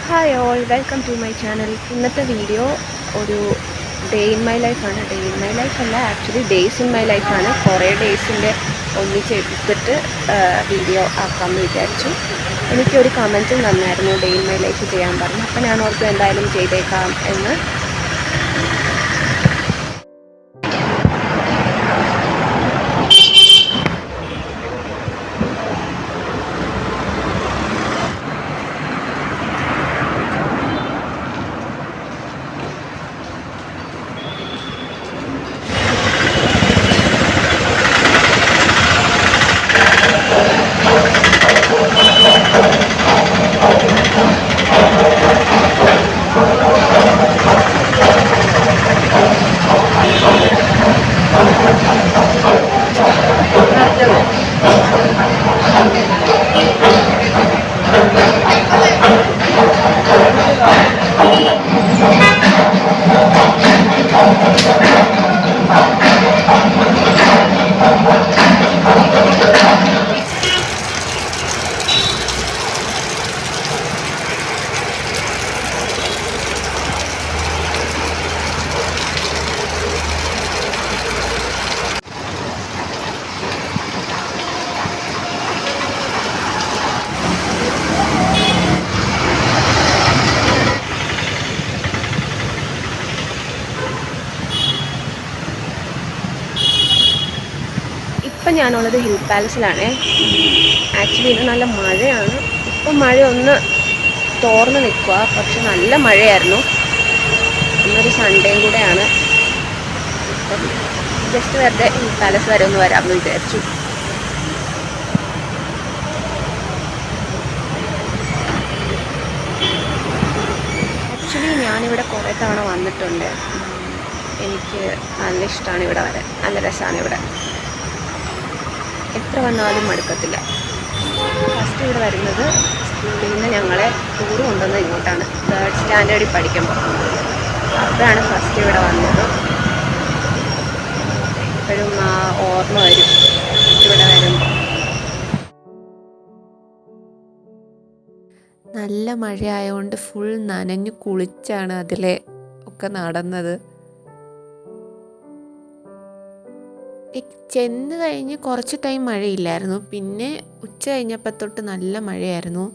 Hi all welcome to my channel. ഇന്നത്തെ video ഒരു day in my ലൈഫാണ്. Day in my life അല്ല, actually days in my ലൈഫാണ്. കുറേ ഡേയ്സിൻ്റെ ഒന്നിച്ചെടുത്തിട്ട് വീഡിയോ ആക്കാമെന്ന് വിചാരിച്ചു. എനിക്കൊരു കമൻറ്റും തന്നായിരുന്നു ഡേ ഇൻ മൈ ലൈഫ് ചെയ്യാൻ പറഞ്ഞു. അപ്പോൾ ഞാൻ ഓർക്കും എന്തായാലും ചെയ്തേക്കാം എന്ന്. ഇപ്പം ഞാനുള്ളത് ഹിൽ പാലസിലാണ്. ആക്ച്വലി ഇന്ന് നല്ല മഴയാണ്. ഇപ്പം മഴ ഒന്ന് തോർന്ന് നിൽക്കുക, പക്ഷെ നല്ല മഴയായിരുന്നു. ഇന്നൊരു സൺഡേയും കൂടെയാണ്. അപ്പം ജസ്റ്റ് വെറുതെ ഹിൽ പാലസ് വരെ ഒന്ന് വരാമെന്ന് വിചാരിച്ചു. ആക്ച്വലി ഞാനിവിടെ കുറേ തവണ വന്നിട്ടുണ്ട്. എനിക്ക് നല്ല ഇഷ്ടമാണ് ഇവിടെ വരാൻ. നല്ല രസമാണ് ഇവിടെ. എത്ര വന്നാലും മടുക്കത്തില്ല. ഫസ്റ്റ് ഇവിടെ വരുന്നത് സ്കൂളിൽ നിന്ന് ഞങ്ങളെ ടൂർ കൊണ്ടുവന്നത് ഇങ്ങോട്ടാണ്. 3rd സ്റ്റാൻഡേർഡിൽ പഠിക്കുമ്പോൾ അപ്പോഴാണ് ഫസ്റ്റ് ഇവിടെ വന്നത്. എപ്പോഴും ആ ഓർമ്മ വരും ഇവിടെ വരുമ്പോൾ. നല്ല മഴയായതുകൊണ്ട് ഫുൾ നനഞ്ഞു കുളിച്ചാണ് അതിലെ ഒക്കെ നടന്നത്. ചെന്ന് കഴിഞ്ഞ് കുറച്ച് ടൈം മഴയില്ലായിരുന്നു, പിന്നെ ഉച്ച കഴിഞ്ഞപ്പോൾ തൊട്ട് നല്ല മഴയായിരുന്നു.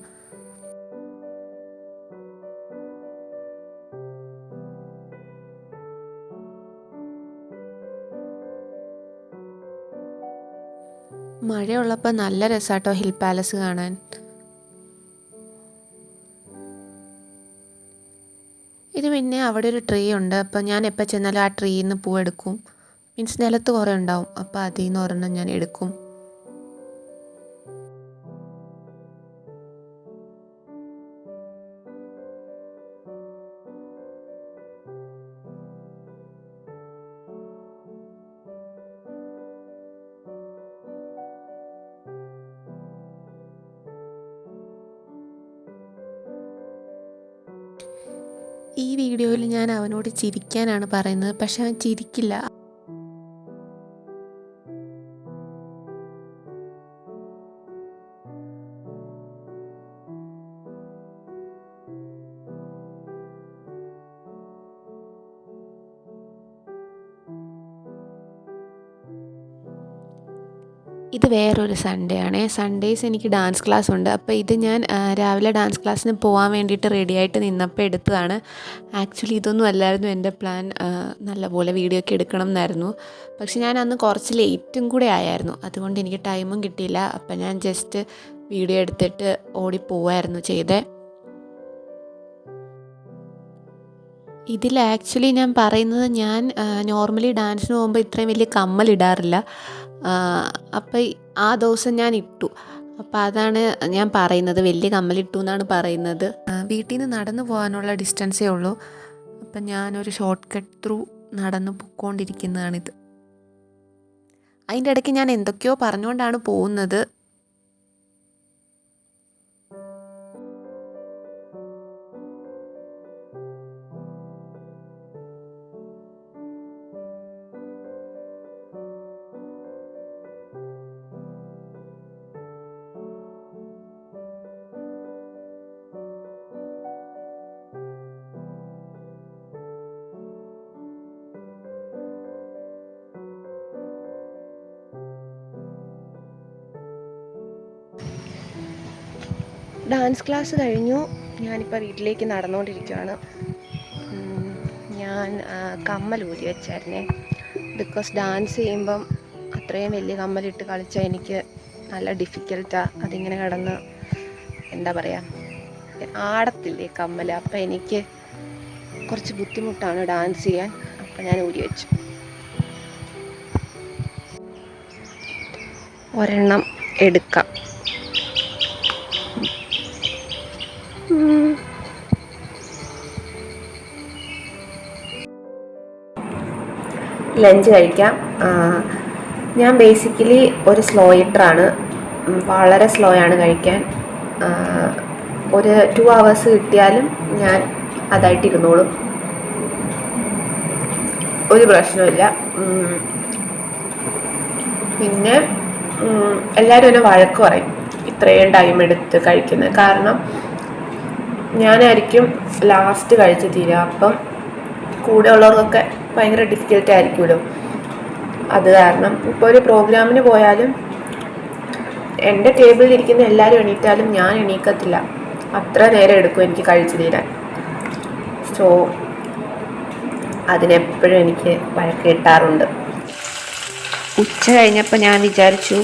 മഴയുള്ളപ്പോൾ നല്ല രസമാട്ടോ ഹിൽ പാലസ് കാണാൻ. ഇത് പിന്നെ അവിടെ ഒരു ട്രീ ഉണ്ട്. അപ്പോൾ ഞാൻ എപ്പോൾ ചെന്നാലും ആ ട്രീയിൽ നിന്ന് പൂവെടുക്കും. മീൻസ് നിലത്ത് കുറേ ഉണ്ടാവും, അപ്പോൾ അതിൽ നിന്ന് ഒരെണ്ണം ഞാൻ എടുക്കും. ഈ വീഡിയോയിൽ ഞാൻ അവനോട് ചിരിക്കാനാണ് പറയുന്നത്, പക്ഷെ അവൻ ചിരിക്കില്ല. ഇത് വേറൊരു സൺഡേ ആണ്. സൺഡേയ്സ് എനിക്ക് ഡാൻസ് ക്ലാസ് ഉണ്ട്. അപ്പോൾ ഇത് ഞാൻ രാവിലെ ഡാൻസ് ക്ലാസ്സിന് പോകാൻ വേണ്ടിയിട്ട് റെഡിയായിട്ട് നിന്നപ്പോൾ എടുത്തതാണ്. ആക്ച്വലി ഇതൊന്നും അല്ലായിരുന്നു എൻ്റെ പ്ലാൻ. നല്ലപോലെ വീഡിയോ ഒക്കെ എടുക്കണം എന്നായിരുന്നു. പക്ഷെ ഞാൻ അന്ന് കുറച്ച് ലേറ്റും കൂടെ ആയായിരുന്നു, അതുകൊണ്ട് എനിക്ക് ടൈമും കിട്ടിയില്ല. അപ്പം ഞാൻ ജസ്റ്റ് വീഡിയോ എടുത്തിട്ട് ഓടിപ്പോവായിരുന്നു ചെയ്തേ. ഇതിൽ ആക്ച്വലി ഞാൻ പറയുന്നത്, ഞാൻ നോർമലി ഡാൻസിന് പോകുമ്പോൾ ഇത്രയും വലിയ കമ്മലിടാറില്ല. അപ്പോൾ ആ ദിവസം ഞാൻ ഇട്ടു. അപ്പോൾ അതാണ് ഞാൻ പറയുന്നത്, വലിയ കമ്മലിട്ടു എന്നാണ് പറയുന്നത്. വീട്ടിൽ നിന്ന് നടന്നു പോകാനുള്ള ഡിസ്റ്റൻസേ ഉള്ളൂ. അപ്പം ഞാനൊരു ഷോർട്ട് കട്ട് ത്രൂ നടന്നു പൊയ്ക്കൊണ്ടിരിക്കുന്നതാണിത്. അതിൻ്റെ ഇടയ്ക്ക് ഞാൻ എന്തൊക്കെയോ പറഞ്ഞുകൊണ്ടാണ് പോകുന്നത്. ഡാൻസ് ക്ലാസ് കഴിഞ്ഞു. ഞാനിപ്പോൾ വീട്ടിലേക്ക് നടന്നുകൊണ്ടിരിക്കുകയാണ്. ഞാൻ കമ്മൽ ഊരി വെച്ചായിരുന്നേ. ബിക്കോസ് ഡാൻസ് ചെയ്യുമ്പം അത്രയും വലിയ കമ്മലിട്ട് കളിച്ചാൽ എനിക്ക് നല്ല ഡിഫിക്കൽട്ടാണ്. അതിങ്ങനെ കിടന്ന് എന്താ പറയുക, ആടത്തില്ലേ കമ്മൽ. അപ്പം എനിക്ക് കുറച്ച് ബുദ്ധിമുട്ടാണ് ഡാൻസ് ചെയ്യാൻ. അപ്പം ഞാൻ ഊരി വെച്ചു. ഒരെണ്ണം എടുക്കാം. ലഞ്ച് കഴിക്കാം. ഞാൻ ബേസിക്കലി ഒരു സ്ലോ ഈറ്ററാണ്. വളരെ സ്ലോ ആണ് കഴിക്കാൻ. ഒരു 2 hours കിട്ടിയാലും ഞാൻ അതായിട്ടിരുന്നോളും, ഒരു പ്രശ്നമില്ല. പിന്നെ എല്ലാവരും എന്നെ വഴക്ക് പറയും ഇത്രയും ടൈം എടുത്ത് കഴിക്കുന്നത്. കാരണം ഞാനായിരിക്കും ലാസ്റ്റ് കഴിച്ച് തീരുക. അപ്പം കൂടെ ഉള്ളവർക്കൊക്കെ ഭയങ്കര ഡിഫിക്കൽട്ടായിരിക്കുമല്ലോ. അത് കാരണം ഇപ്പോൾ ഒരു പ്രോഗ്രാമിന് പോയാലും എൻ്റെ ടേബിളിൽ ഇരിക്കുന്ന എല്ലാവരും എണീറ്റാലും ഞാൻ എണീക്കത്തില്ല. അത്ര നേരം എടുക്കും എനിക്ക് കഴിച്ചു തീരാൻ. സോ അതിനെപ്പോഴും എനിക്ക് വഴക്ക് കിട്ടാറുണ്ട്. ഉച്ച കഴിഞ്ഞപ്പോൾ ഞാൻ വിചാരിച്ചു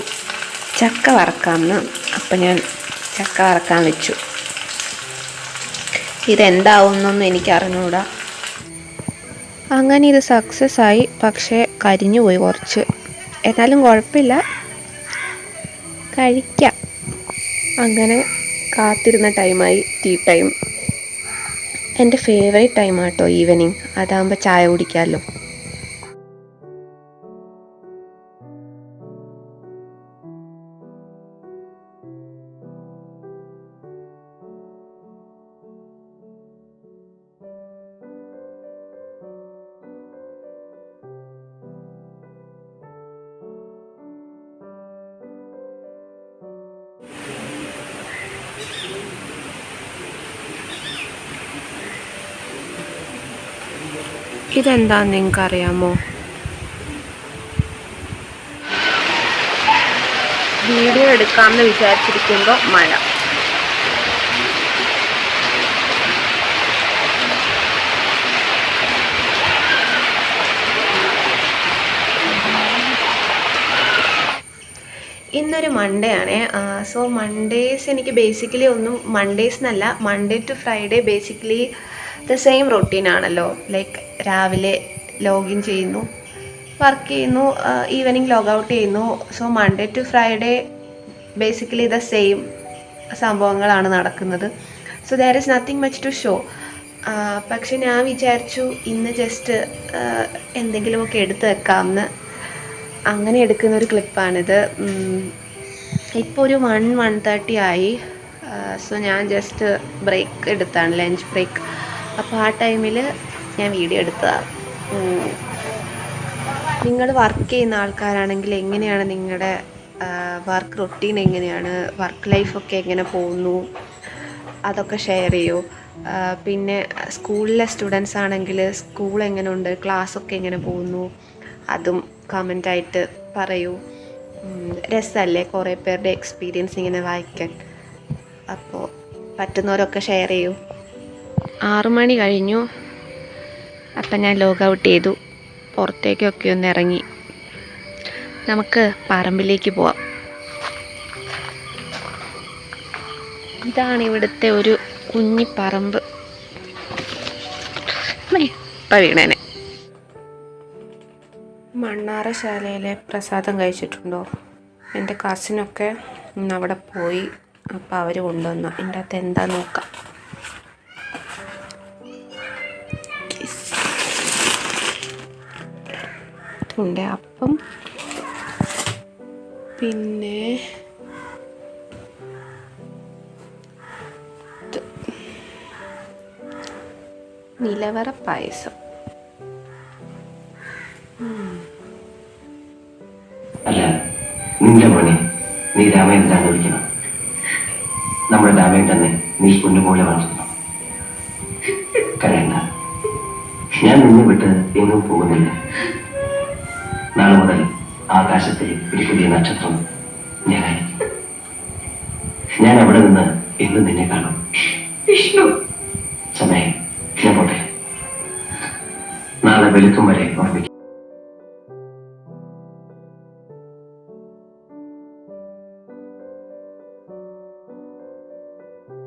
ചക്ക വറക്കാമെന്ന്. അപ്പം ഞാൻ ചക്ക വറക്കാൻ വെച്ചു. ഇതെന്താവുന്നൊന്നും എനിക്ക് അറിഞ്ഞുകൂടാ. അങ്ങനെ ഇത് സക്സസ് ആയി. പക്ഷേ കരിഞ്ഞു പോയി കുറച്ച്. എന്നാലും കുഴപ്പമില്ല, കഴിക്കാം. അങ്ങനെ കാത്തിരുന്ന ടൈമായി, ടീ ടൈം. എൻ്റെ ഫേവറേറ്റ് ടൈമാണ് കേട്ടോ ഈവനിങ്. അതാകുമ്പോൾ ചായ കുടിക്കാമല്ലോ. ഇതെന്താന്ന് നിങ്ങൾക്ക് അറിയാമോ? വീഡിയോ എടുക്കാമെന്ന് വിചാരിച്ചിരിക്കുമ്പോൾ മഴ. ഇന്നൊരു മൺഡേ ആണേ. സോ മൺഡേസ് എനിക്ക് ബേസിക്കലി ഒന്നും, മൺഡേസ് എന്നല്ല, Monday to Friday basically the same റൊട്ടീനാണല്ലോ. ലൈക്ക് രാവിലെ ലോഗിൻ ചെയ്യുന്നു, വർക്ക് ചെയ്യുന്നു, ഈവനിങ് ലോഗ് ഔട്ട് ചെയ്യുന്നു. So Monday to Friday basically the same സംഭവങ്ങളാണ് നടക്കുന്നത്. So there is nothing much to show. പക്ഷെ ഞാൻ വിചാരിച്ചു ഇന്ന് ജസ്റ്റ് എന്തെങ്കിലുമൊക്കെ എടുത്ത് വെക്കാമെന്ന്. അങ്ങനെ എടുക്കുന്നൊരു ക്ലിപ്പാണിത്. ഇപ്പോൾ ഒരു 1:30 ആയി. സോ ഞാൻ ജസ്റ്റ് ബ്രേക്ക് എടുത്താണ്, ലഞ്ച് ബ്രേക്ക്. അപ്പോൾ ആ ടൈമിൽ ഞാൻ വീഡിയോ എടുത്തതാണ്. നിങ്ങൾ വർക്ക് ചെയ്യുന്ന ആൾക്കാരാണെങ്കിൽ എങ്ങനെയാണ് നിങ്ങളുടെ വർക്ക് റൊട്ടീൻ, എങ്ങനെയാണ് വർക്ക് ലൈഫൊക്കെ എങ്ങനെ പോകുന്നു, അതൊക്കെ ഷെയർ ചെയ്യൂ. പിന്നെ സ്കൂളിലെ സ്റ്റുഡൻസ് ആണെങ്കിൽ സ്കൂൾ എങ്ങനെയുണ്ട്, ക്ലാസ്സൊക്കെ എങ്ങനെ പോകുന്നു, അതും കമൻ്റായിട്ട് പറയൂ. രസമല്ലേ കുറേ പേരുടെ എക്സ്പീരിയൻസ് ഇങ്ങനെ വായിക്കാൻ. അപ്പോൾ പറ്റുന്നവരൊക്കെ ഷെയർ ചെയ്യൂ. 6 മണി കഴിഞ്ഞു. അപ്പം ഞാൻ ലോഗ് ഔട്ട് ചെയ്തു, പുറത്തേക്കൊക്കെ ഒന്ന് ഇറങ്ങി. നമുക്ക് പറമ്പിലേക്ക് പോവാം. ഇതാണ് ഇവിടുത്തെ ഒരു കുഞ്ഞിപ്പറമ്പ്. ഇപ്പം വീണേനെ. മണ്ണാറശാലയിലെ പ്രസാദം കഴിച്ചിട്ടുണ്ടോ? എൻ്റെ കസിനൊക്കെ ഇന്ന് അവിടെ പോയി. അപ്പോൾ അവർ കൊണ്ടുവന്നു. ഇതിൻ്റെ അകത്ത് എന്താ നോക്കാം. ഉണ്ട് അപ്പം, പിന്നെ നിലവറ പായസം. അല്ല, നിന്റെ മോനെ നീ രാമേന്ദ്രനെ വിളിക്കണം. നമ്മുടെ രാമേന്ദ്രനെ നീ പൊന്നുപോലെ വളർത്തണം. കരയണ്ട, ഞാൻ നിന്നെ വിട്ട് എങ്ങും പോകുന്നില്ല. നാളെ മുതൽ ആകാശത്തിൽ ഒരു പുതിയ നക്ഷത്രം ഞാനായിരിക്കും. ഞാൻ അവിടെ നിന്ന് ഇന്ന് നിന്നെ കാണും. വിഷ്ണു, സമയം ഞാൻ പോട്ടെ. നാളെ വെളുക്കും വരെ ഓർമ്മിക്കും.